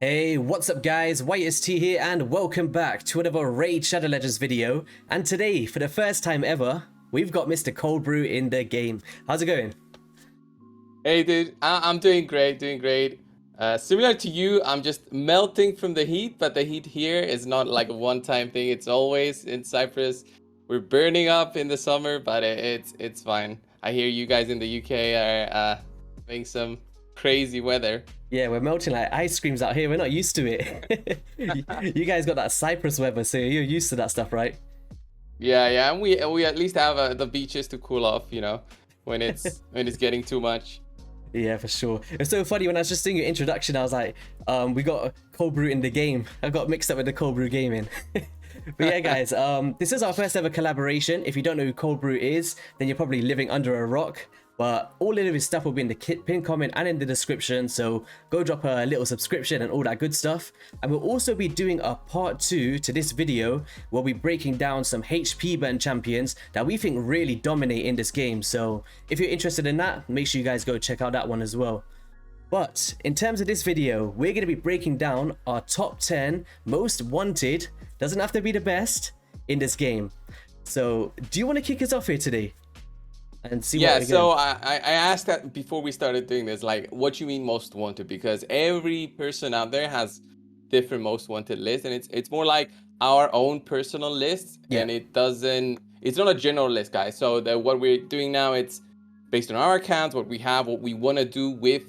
Hey, what's up guys, YST here and welcome back to another Raid Shadow Legends video. And today, for the first time ever, we've got Mr. ColdBrew in the game. How's it going? Hey dude, I'm doing great, similar to you, I'm just melting from the heat, but the heat here is not like a one-time thing. It's always in Cyprus. We're burning up in the summer, but it's fine. I hear you guys in the UK are having some crazy weather. Yeah, we're melting like ice creams out here. We're not used to it. You guys got that Cyprus weather, so you're used to that stuff, right? Yeah, and we at least have the beaches to cool off, you know, when it's getting too much. Yeah, for sure. It's so funny when I was just doing your introduction, I was like, we got a ColdBrew in the game. I got mixed up with the ColdBrew gaming. But yeah, guys, this is our first ever collaboration. If you don't know who ColdBrew is, then you're probably living under a rock. But all of his stuff will be in the pinned comment and in the description, so go drop a little subscription and all that good stuff. And we'll also be doing a part 2 to this video where we'll be breaking down some HP burn champions that we think really dominate in this game. So if you're interested in that, make sure you guys go check out that one as well. But in terms of this video, we're going to be breaking down our top 10 most wanted, doesn't have to be the best, in this game. So do you want to kick us off here today? And see Yeah, what so I asked that before we started doing this, like, what you mean most wanted? Because every person out there has different most wanted lists, and it's more like our own personal lists, and it's not a general list, guys. So what we're doing now, it's based on our accounts, what we have, what we want to do with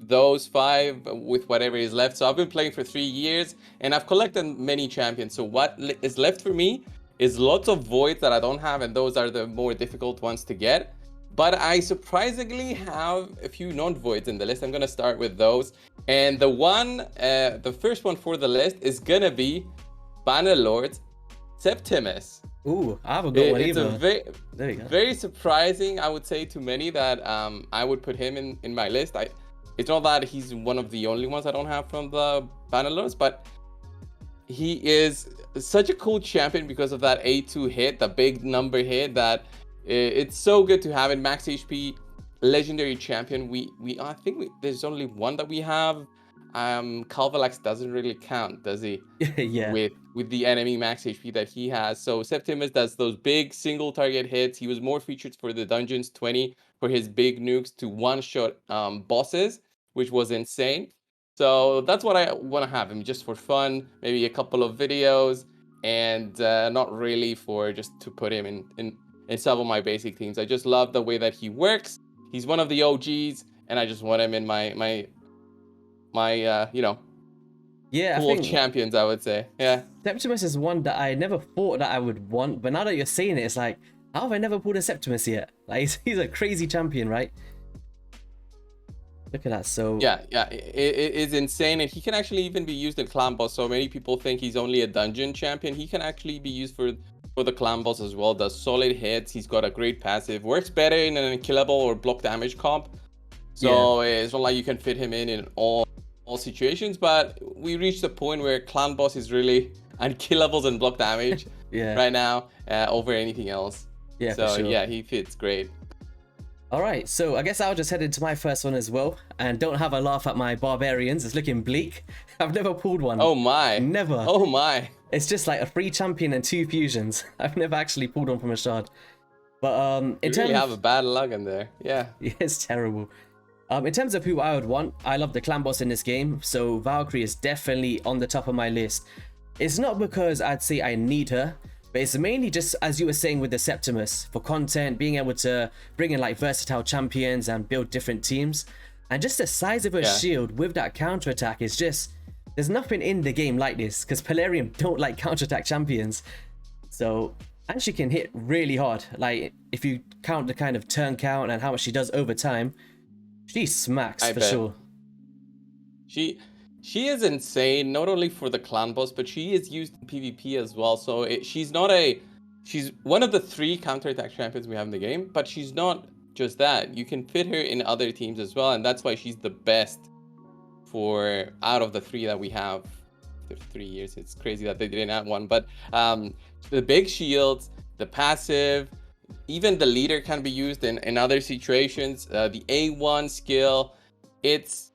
those 5, with whatever is left. So I've been playing for 3 years, and I've collected many champions. So what is left for me is lots of voids that I don't have, and those are the more difficult ones to get. But I surprisingly have a few non-voids in the list. I'm gonna start with those. And the first one for the list is gonna be Bannerlord Septimus. Ooh, I haven't got one either. It's very surprising, I would say, to many that I would put him in my list. It's not that he's one of the only ones I don't have from the Bannerlords, but he is such a cool champion because of that A2 hit, the big number hit, that it's so good to have it. Max HP legendary champion. I think there's only one that we have. Cavallax doesn't really count, does he? Yeah. With the enemy max HP that he has. So Septimus does those big single target hits. He was more featured for the Dungeons 20 for his big nukes to one-shot bosses, which was insane. So that's what I want to have him, just for fun, maybe a couple of videos, and not really for just to put him in some of my basic teams. I just love the way that he works. He's one of the OGs, and I just want him in my you know, pool of champions, I would say. Yeah. Septimus is one that I never thought that I would want, but now that you're saying it, it's like, how have I never pulled a Septimus yet? Like, he's a crazy champion, right? Look at that. So yeah, it is insane, and he can actually even be used in clan boss. So many people think he's only a dungeon champion. He can actually be used for the clan boss as well. Does solid hits. He's got a great passive. Works better in an unkillable or block damage comp. So it's not like you can fit him in all situations. But we reached the point where clan boss is really unkillables and block damage right now over anything else. Yeah. So sure. Yeah, he fits great. Alright, so I guess I'll just head into my first one as well, and don't have a laugh at my barbarians. It's looking bleak. I've never pulled one. Oh my. Never. Oh my. It's just like a free champion and 2 fusions. I've never actually pulled one from a shard. But you really have a bad luck in there. Yeah. It's terrible. In terms of who I would want, I love the clan boss in this game, so Valkyrie is definitely on the top of my list. It's not because I'd say I need her, but it's mainly just, as you were saying, with the Septimus, for content, being able to bring in like versatile champions and build different teams. And just the size of her shield with that counterattack is just, there's nothing in the game like this, because Pelarium don't like counterattack champions. So, and she can hit really hard. Like, if you count the kind of turn count and how much she does over time, she smacks for sure. She is insane, not only for the clan boss, but she is used in PvP as well. So she's one of the 3 counterattack champions we have in the game, but she's not just that. You can fit her in other teams as well, and that's why she's the best for out of the 3 that we have. After 3 years, it's crazy that they didn't add one. But the big shields, the passive, even the leader can be used in other situations. The A1 skill, it's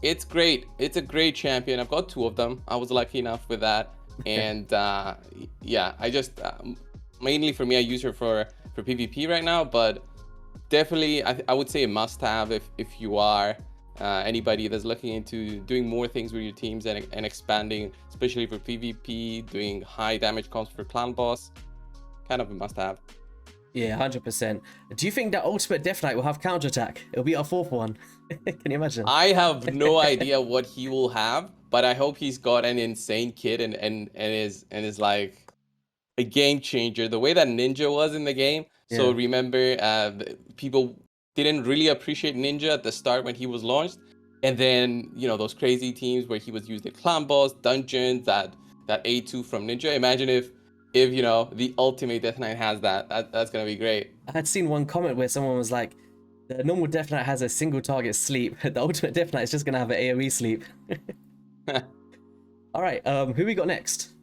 It's great. It's a great champion. I've got 2 of them. I was lucky enough with that. And yeah, I just mainly for me, I use her for PvP right now, but definitely I would say a must-have if you are anybody that's looking into doing more things with your teams and expanding, especially for PvP, doing high damage comps for clan boss. Kind of a must-have. Yeah, 100%. Do you think that ultimate Death Knight will have counterattack? It'll be our 4th one. Can you imagine? I have no idea what he will have, but I hope he's got an insane kit and is like a game changer. The way that Ninja was in the game. So Yeah. remember, people didn't really appreciate Ninja at the start when he was launched, and then those crazy teams where he was used in clan boss, dungeons, that A2 from Ninja. Imagine if the ultimate Death Knight has that's gonna be great. I had seen one comment where someone was like, the normal Death Knight has a single target sleep. The ultimate Death Knight is just gonna have an AoE sleep. All right, who we got next?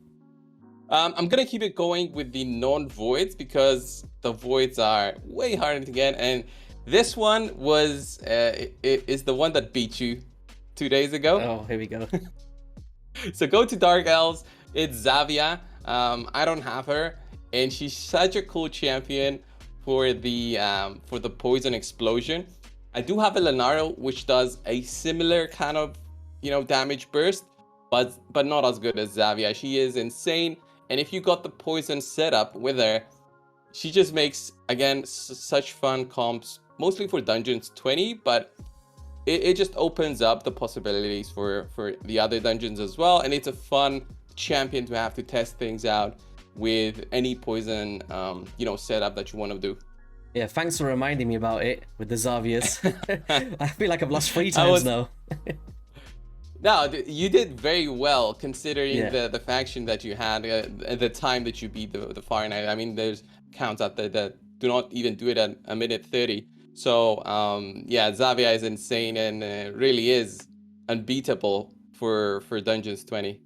I'm gonna keep it going with the non-voids because the voids are way harder to get, and this one is the one that beat you 2 days ago. Oh, here we go. So go to Dark Elves. It's Xavier. I don't have her, and she's such a cool champion for the poison explosion. I do have a Lenaro, which does a similar kind of damage burst, but not as good as Xavier. She is insane, and if you got the poison setup with her, she just makes again such fun comps, mostly for dungeons 20, but it just opens up the possibilities for the other dungeons as well, and it's a fun champion to have to test things out with any poison setup that you want to do. Yeah, thanks for reminding me about it with the Xaviers. I feel like I've lost 3 times now. No, you did very well considering Yeah. the faction that you had at the time that you beat the Fire Knight. I mean, there's counts out there that do not even do it at a minute 30. So yeah, Xavier is insane and really is unbeatable for Dungeons 20.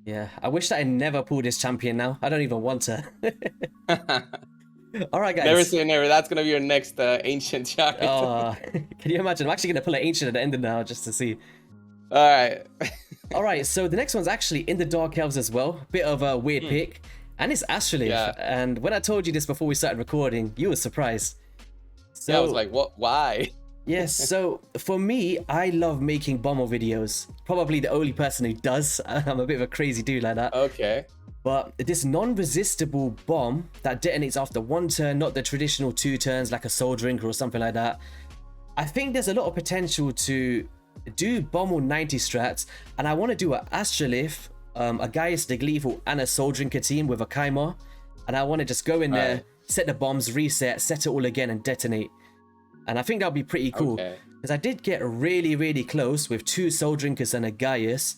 Yeah, I wish that I never pulled this champion now. I don't even want to. All right, guys. Never say never. That's gonna be your next ancient chart. Oh, can you imagine? I'm actually gonna pull an ancient at the end of now just to see. All right. All right, so the next one's actually in the Dark Elves as well. Bit of a weird pick, and it's Astralis. Yeah. And when I told you this before we started recording, you were surprised. So, Yeah, I was like, what? Why? yes, so for me, I love making bomber videos. Probably the only person who does. I'm a bit of a crazy dude like that. Okay. But this non-resistible bomb that detonates after 1 turn, not the traditional 2 turns like a Soul Drinker or something like that. I think there's a lot of potential to do Bommel 90 strats, and I want to do a Astralis, a Gaius the Gleeful, and a Soul Drinker team with a Kaimar, and I want to just go in there, set the bombs, reset, set it all again, and detonate. And I think that'll be pretty cool, because I did get really, really close with 2 Soul Drinkers and a Gaius,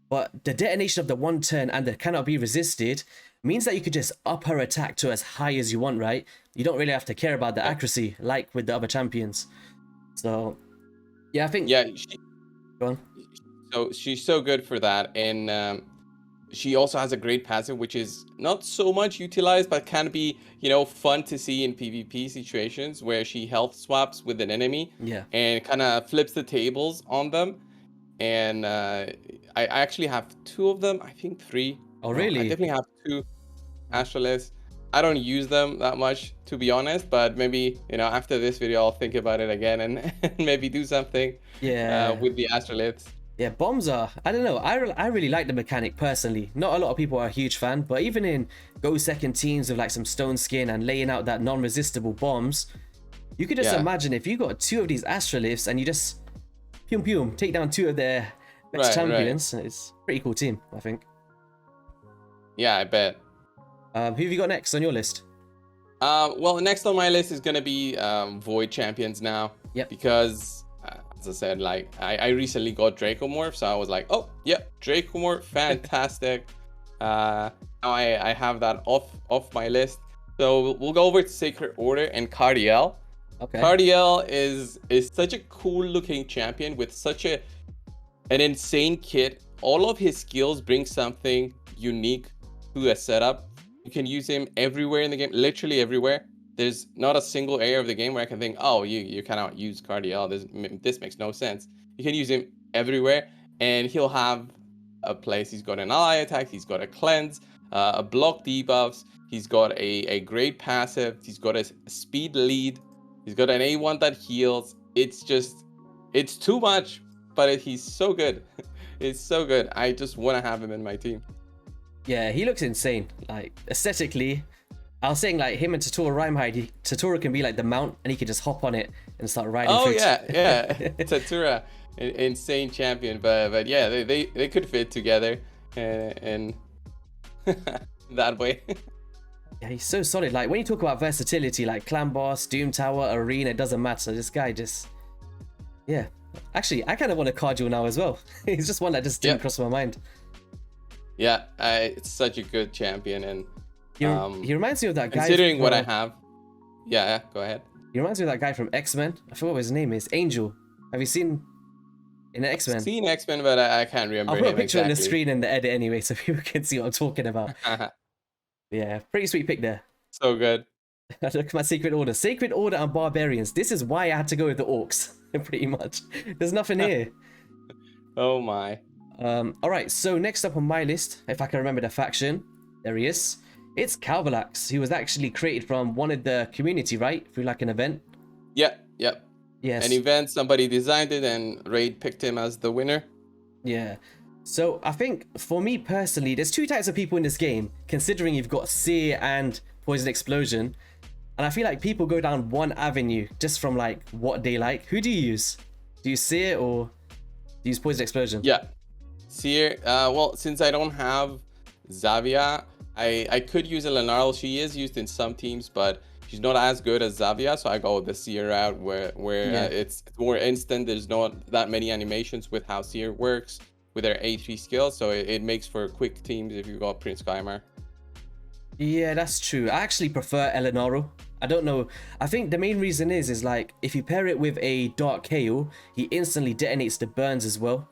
but the detonation of the 1 turn and the cannot be resisted means that you could just up her attack to as high as you want, right? You don't really have to care about the accuracy like with the other champions. So yeah, I think... Yeah, Go on. so she's so good for that, and she also has a great passive, which is not so much utilized, but can be, fun to see in PvP situations where she health swaps with an enemy, and kind of flips the tables on them. And I actually have 2 of them. I think 3. Oh, really? I definitely have 2 Astralis. I don't use them that much, to be honest, but maybe after this video I'll think about it again and maybe do something with the Astralis. Yeah, bombs are, I don't know, I really like the mechanic personally. Not a lot of people are a huge fan, but even in go second teams with like some stone skin and laying out that non-resistible bombs, you could just imagine if you got 2 of these Astraliths and you just take down 2 of their best champions. It's a pretty cool team, I think. Yeah, I bet. Who have you got next on your list? Well, next on my list is gonna be Void champions now. Yep. Because as I said, like I recently got Dracomorph, so I was like, oh yeah, Dracomorph, fantastic. Now I have that off my list. So we'll go over to Sacred Order and Cardiel. Okay. Cardiel is such a cool looking champion with such an insane kit. All of his skills bring something unique to a setup. You can use him everywhere in the game, literally everywhere. There's not a single area of the game where I can think, oh, you cannot use Cardiel. This makes no sense. You can use him everywhere, and he'll have a place. He's got an ally attack, he's got a cleanse, a block debuffs, he's got a great passive, he's got a speed lead, he's got an A1 that heals. It's too much, but he's so good. It's so good. I just want to have him in my team. Yeah, he looks insane. Like, aesthetically, I was saying, like, him and Tatura Rhyme Tatura can be like the mount, and he can just hop on it and start riding. Oh yeah. Tatura, insane champion, but yeah, they could fit together, and that way. Yeah, he's so solid. Like, when you talk about versatility, like Clan Boss, Doom Tower, Arena, it doesn't matter. This guy just, yeah. Actually, I kind of want a Cardiel now as well. He's just one that just didn't cross my mind. Yeah, it's such a good champion, and he reminds me of that guy. Considering what I have, yeah, go ahead. He reminds me of that guy from X-Men. I forgot what his name is. Angel. Have you seen in X-Men? Seen X-Men, but I can't remember. I'll put a picture exactly on the screen in the edit anyway, so people can see what I'm talking about. Yeah, pretty sweet pick there. So good. Look at my Sacred Order. Sacred Order and Barbarians. This is why I had to go with the Orcs, pretty much. There's nothing here. Oh my. All right, so next up on my list, if I can remember the faction, there he is. It's Cavallax, who was actually created from one of the community, right? Through like an event. Yep. Yes. An event, somebody designed it, and Raid picked him as the winner. Yeah. So I think for me personally, there's two types of people in this game, considering you've got Seer and Poison Explosion. And I feel like people go down one avenue just from like what they like. Who do you use? Do you Seer or do you use Poison Explosion? Yeah. Seer, well, since I don't have Xavier, I could use a Lenarl. She is used in some teams, but she's not as good as Xavier, so I go with the Seer route where it's more instant. There's not that many animations with how Seer works with their A3 skill, so it makes for quick teams if you got Prince Kymar. Yeah, that's true. I actually prefer Elenaro. I don't know. I think the main reason is like if you pair it with a Dark Hail, he instantly detonates the burns as well.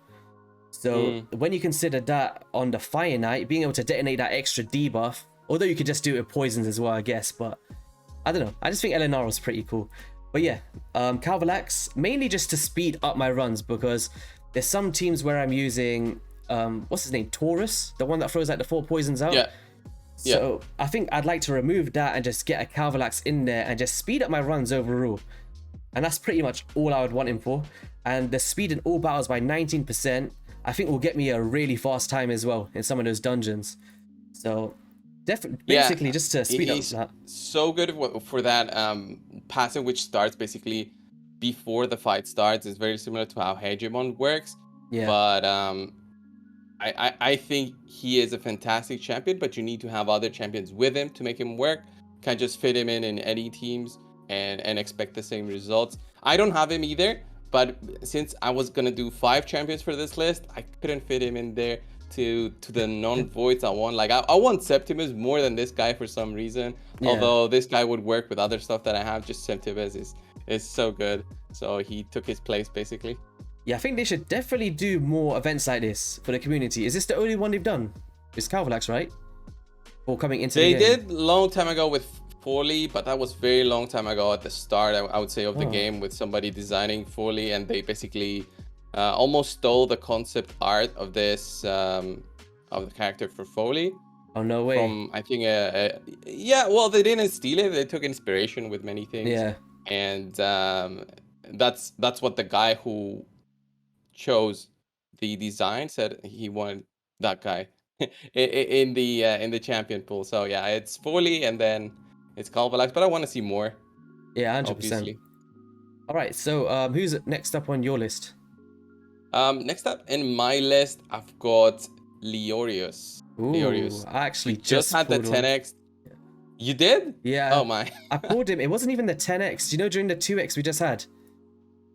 So when you consider that on the Fire Knight, being able to detonate that extra debuff, although you could just do it with poisons as well, I guess, but I don't know. I just think Elenaro's pretty cool. But yeah, Cavallax, mainly just to speed up my runs, because there's some teams where I'm using, what's his name? Taurus, the one that throws like the 4 poisons out. Yeah. So I think I'd like to remove that and just get a Cavallax in there and just speed up my runs overall. And that's pretty much all I would want him for. And the speed in all battles by 19%, I think will get me a really fast time as well in some of those dungeons. So basically just to speed up that. So good for that passive, which starts basically before the fight starts. It's very similar to how Hegemon works. Yeah. But I think he is a fantastic champion, but you need to have other champions with him to make him work. Can't just fit him in any teams and expect the same results. I don't have him either, but since I was gonna do 5 champions for this list, I couldn't fit him in there to the non-voids I want. Like I want Septimus more than this guy for some reason. Yeah. Although this guy would work with other stuff that I have, just Septimus is so good. So he took his place basically. Yeah, I think they should definitely do more events like this for the community. Is this the only one they've done? It's Cavallax, right? Or coming into the game? They did long time ago with Foley, but that was very long time ago at the start, I would say, of the game, with somebody designing Foley, and they basically almost stole the concept art of this of the character for Foley. Oh, no way. From, I think, yeah, well, they didn't steal it. They took inspiration with many things. Yeah. And that's what the guy who chose the design said he wanted that guy in the champion pool. So yeah, it's Foley and then it's Cavallax, but I want to see more. Yeah, 100%. Obviously. All right, so who's next up on your list? Next up in my list, I've got Leorius. Ooh, I actually just had the 10x. You did? Yeah. Oh my. I pulled him. It wasn't even the 10x. You know, during the 2x we just had,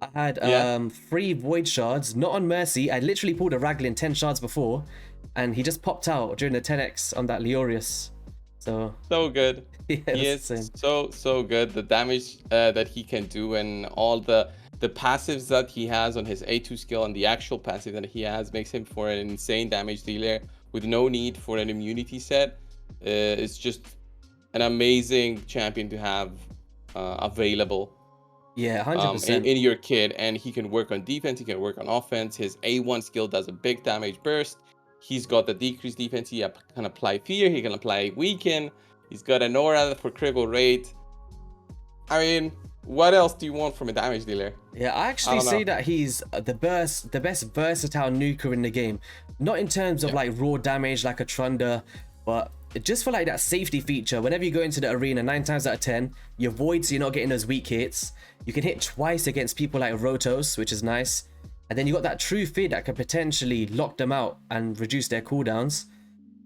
I had 3 void shards, not on Mercy. I literally pulled a Raglan 10 shards before, and he just popped out during the 10x on that Leorius. So good. Yeah, he is so good. The damage that he can do, and all the passives that he has on his A2 skill, and the actual passive that he has, makes him for an insane damage dealer with no need for an immunity set. It's just an amazing champion to have available. Yeah, in, 100%. in your kit, and he can work on defense, he can work on offense. His A1 skill does a big damage burst. He's got the decreased defense, he can apply fear, he can apply weaken. He's got an aura for critical rate. I mean, what else do you want from a damage dealer? Yeah, I I actually don't say know. that he's the best versatile nuker in the game. Not in terms of like raw damage like a Trunda, but just for like that safety feature. Whenever you go into the arena, 9 times out of 10, you avoid so you're not getting those weak hits. You can hit twice against people like Rotos, which is nice. And then you got that true fear that can potentially lock them out and reduce their cooldowns.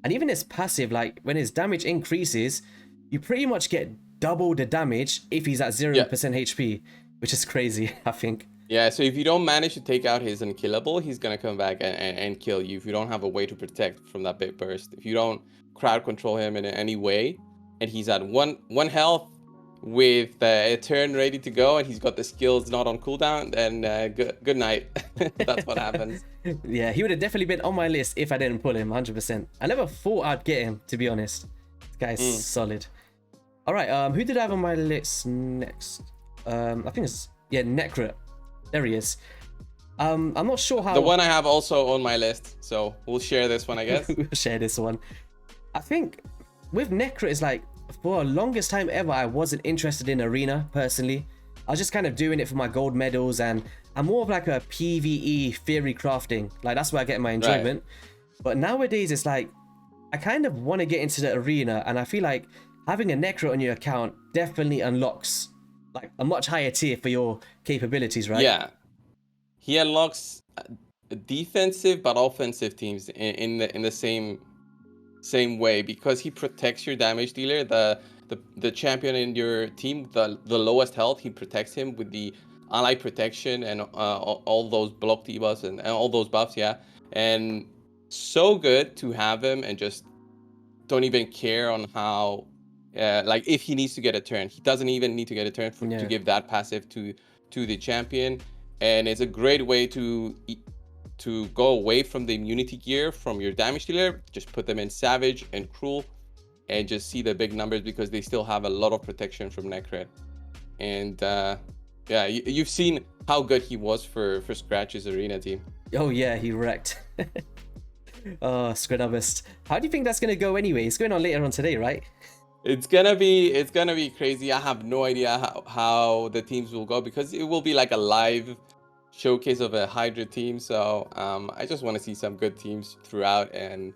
And even his passive, like when his damage increases, you pretty much get double the damage if he's at 0% HP, which is crazy, I think. Yeah, so if you don't manage to take out his unkillable, he's gonna come back and kill you if you don't have a way to protect from that big burst. If you don't crowd control him in any way, and he's at one health with a turn ready to go, and he's got the skills not on cooldown, then good night. That's what happens. Yeah, he would have definitely been on my list if I didn't pull him, 100%. I never thought I'd get him, to be honest. This guy's solid. All right, who did I have on my list next? I think it's, Nekhret. There he is. I'm not sure how... The one I have also on my list, so we'll share this one, I guess. We'll share this one. I think with Nekhret, it's like, for the longest time ever, I wasn't interested in Arena, personally. I was just kind of doing it for my gold medals, and I'm more of like a PvE theory crafting. Like, that's where I get my enjoyment. Right. But nowadays, it's like, I kind of want to get into the Arena, and I feel like having a Nekhret on your account definitely unlocks like a much higher tier for your capabilities, right? Yeah. He unlocks defensive but offensive teams in the same way, because he protects your damage dealer, the champion in your team, the lowest health, he protects him with the ally protection and all those block debuffs and all those buffs, and so good to have him and just don't even care on how like if he needs to get a turn, he doesn't even need to get a turn to give that passive to the champion. And it's a great way to go away from the immunity gear from your damage dealer. Just put them in Savage and Cruel and just see the big numbers, because they still have a lot of protection from Nekhret. And yeah, you've seen how good he was for Scratch's Arena team. Oh yeah, he wrecked. Oh, Squidabist. How do you think that's gonna go anyway? It's going on later on today, right? It's gonna be crazy. I have no idea how the teams will go, because it will be like a live showcase of a Hydra team. So I just want to see some good teams throughout, and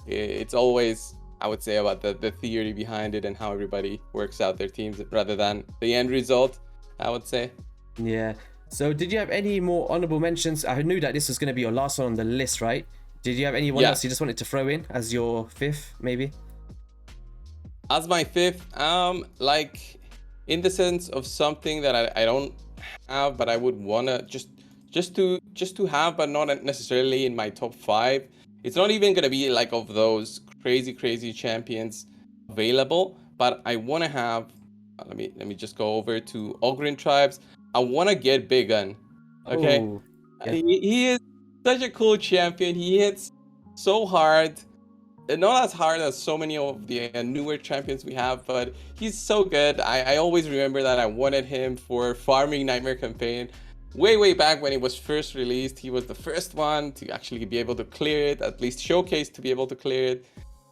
it's always, I would say, about the theory behind it and how everybody works out their teams rather than the end result, I would say. Yeah. So did you have any more honorable mentions? I knew that this was going to be your last one on the list, right? Did you have anyone else you just wanted to throw in as your fifth, maybe? As my fifth, like in the sense of something that I don't have, but I would wanna just to have, but not necessarily in my top 5. It's not even gonna be like of those crazy champions available, but I wanna have. Let me just go over to Ogryn tribes. I wanna get Big Gun. Okay, Oh, yeah. He is such a cool champion. He hits so hard. Not as hard as so many of the newer champions we have, but he's so good. I always remember that I wanted him for farming Nightmare campaign. Way back when it was first released, he was the first one to actually be able to clear it, at least showcase to be able to clear it.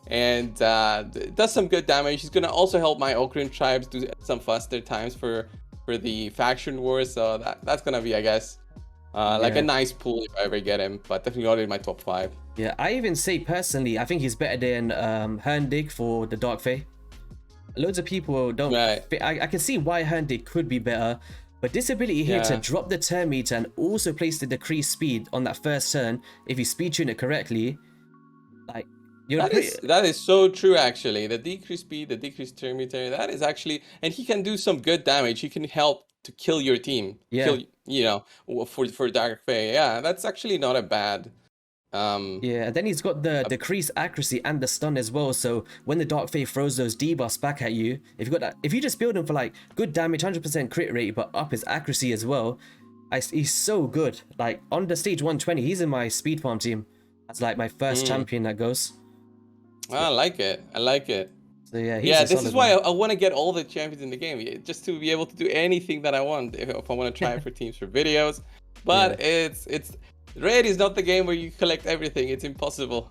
And does some good damage. He's gonna also help my Ogryn tribes do some faster times for the faction wars. So that's gonna be, I guess, like a nice pull if I ever get him, but definitely not in my top 5. Yeah, I even say personally, I think he's better than Herndig for the Dark Fae. Loads of people don't. Right. I can see why Herndig could be better, but this ability here to drop the turn meter and also place the decreased speed on that first turn, if you speed tune it correctly, like that is so true. Actually, the decreased speed, the decreased turn meter, that is actually, and he can do some good damage. He can help to kill your team. Yeah. Kill, for Dark Fae. Yeah, that's actually not a bad. Yeah, and then he's got the decreased accuracy and the stun as well. So when the Dark Fae throws those debuffs back at you, if you got that, if you just build him for like good damage, 100% crit rate, but up his accuracy as well, he's so good. Like on the stage 120, he's in my speed farm team. That's like my first champion that goes. I like it. So yeah, he's Yeah, a this solid is why one. I want to get all the champions in the game, just to be able to do anything that I want if I want to try for teams for videos. But it's Raid is not the game where you collect everything. It's impossible.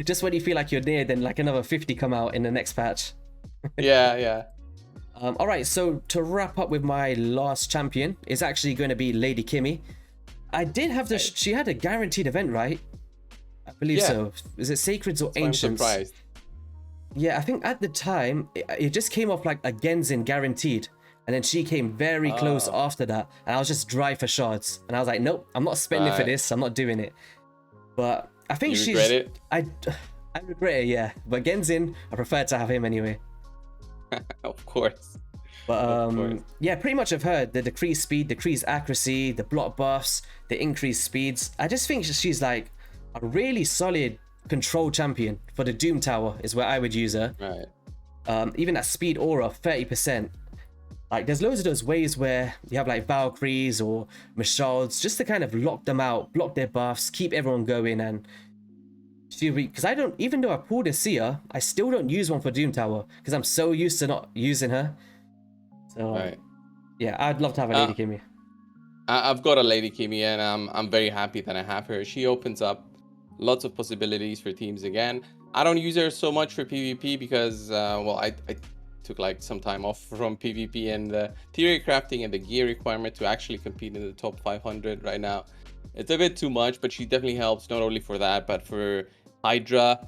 Just when you feel like you're near, then like another 50 come out in the next patch. Yeah. All right, so to wrap up with my last champion is actually going to be Lady Kimi. I did have the she had a guaranteed event, right? I believe so. Is it Sacreds or Ancients? I'm surprised. Yeah, I think at the time it just came off like a Genzin guaranteed, and then she came very close after that, and I was just dry for shards, and I was like, nope, I'm not spending for this. I'm not doing it. But I think You regret it? I regret it, yeah. But Genzin, I prefer to have him anyway. Of course. But yeah, pretty much I've heard the decreased speed, decreased accuracy, the block buffs, the increased speeds. I just think she's like a really solid control champion for the Doom Tower is where I would use her. Right. Even that speed aura, 30%. Like there's loads of those ways where you have like Valkyries or Michalles just to kind of lock them out, block their buffs, keep everyone going. And because I don't, even though I pulled a seer, I still don't use one for Doom Tower because I'm so used to not using her. So yeah, I'd love to have a Lady Kimi. I've got a Lady Kimi, and I'm very happy that I have her. She opens up lots of possibilities for teams again. I don't use her so much for PvP because well, I took like some time off from PvP, and the theory crafting and the gear requirement to actually compete in the top 500 right now, it's a bit too much. But she definitely helps, not only for that, but for Hydra,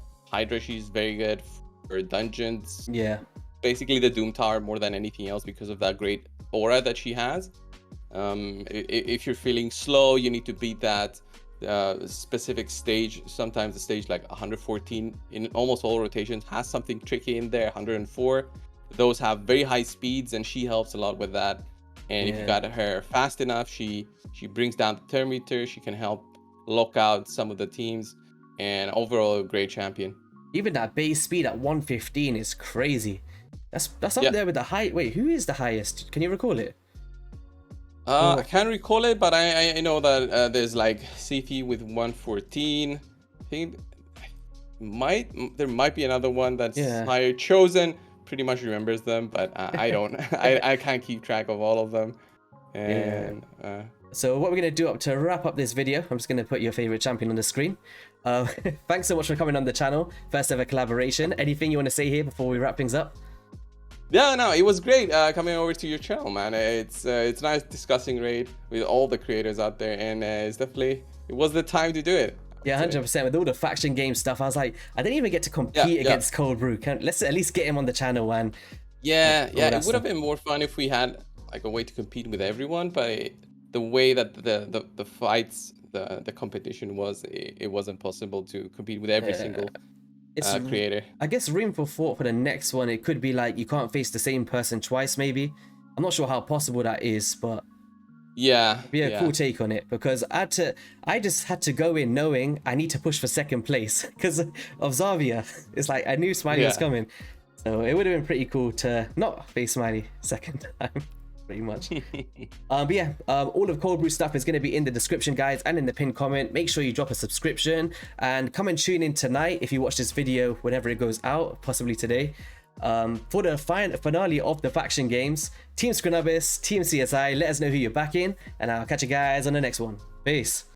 she's very good for dungeons. Yeah, basically the Doom Tower more than anything else because of that great aura that she has. If you're feeling slow, you need to beat that specific stage. Sometimes the stage like 114 in almost all rotations has something tricky in there. 104, those have very high speeds, and she helps a lot with that. And if you got her fast enough, she brings down the thermometer. She can help lock out some of the teams, and overall a great champion. Even that base speed at 115 is crazy. That's up there with the high. Wait, who is the highest? Can you recall it? I can't recall it, but I know that there's like Sifi with 114. I think there might be another one that's higher. Chosen pretty much remembers them, but I don't. I can't keep track of all of them. And so what we're gonna do to wrap up this video, I'm just gonna put your favorite champion on the screen. Thanks so much for coming on the channel. First ever collaboration. Anything you want to say here before we wrap things up? Yeah, no, it was great coming over to your channel, man. It's nice discussing Raid with all the creators out there, and it was the time to do it. Yeah, 100%. With all the faction game stuff, I was like, I didn't even get to compete against ColdBrew. Let's at least get him on the channel, man. It would have been more fun if we had like a way to compete with everyone, but the way that the fights, the competition was, it wasn't possible to compete with every single creator. I guess room for thought for the next one. It could be like you can't face the same person twice, maybe. I'm not sure how possible that is, but be a cool take on it, because I just had to go in knowing I need to push for second place because of Xavier. It's like I knew Smiley was coming, so it would have been pretty cool to not face Smiley second time. Pretty much. But yeah, all of ColdBrew stuff is going to be in the description, guys, and in the pinned comment. Make sure you drop a subscription and come and tune in tonight if you watch this video whenever it goes out, possibly today, for the finale of the faction games. Team Screnubis, Team CSI, let us know who you're backing, and I'll catch you guys on the next one. Peace.